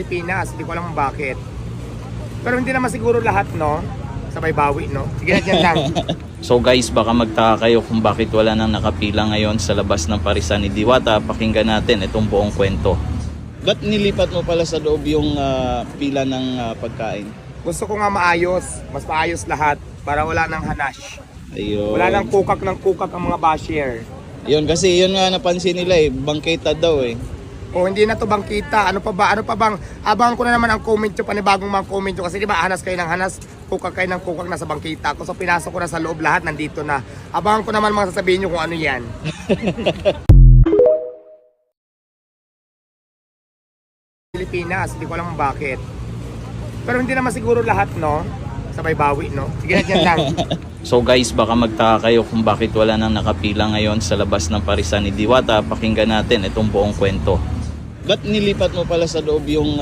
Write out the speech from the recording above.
Pilipinas. Hindi ko alam kung bakit. Pero hindi naman siguro lahat, no? Sabay bawi, no? Sige na dyan lang. So guys, baka magtaka kayo kung bakit wala nang nakapila ngayon sa labas ng parisan ni Diwata. Pakinggan natin itong buong kwento. Ba't nilipat mo pala sa loob yung pila ng pagkain? Gusto ko nga maayos. Mas maayos lahat. Para wala nang hanash. Ayun. Wala nang kukak ng kukak ang mga basher. Yun, kasi yun nga napansin nila eh. Bangketa daw eh. O hindi na to bangkita. Ano pa ba? Ano pa bang? Abangan ko na naman ang comment nyo, panibagong mga comment nyo. Kasi di ba hanas kayo ng hanas, kukak kayo ng kukak nasa bangkita ko. So pinasok ko na sa loob lahat, nandito na. Abangan ko naman mga sasabihin nyo kung ano yan. Pilipinas, hindi ko alam kung bakit. Pero hindi naman siguro lahat, no? Sabay bawi, no? Sige na dyan lang. So guys, baka magtaka kayo kung bakit wala nang nakapila ngayon sa labas ng parisan ni Diwata. Pakinggan natin itong buong kwento. Ba't nilipat mo pala sa loob yung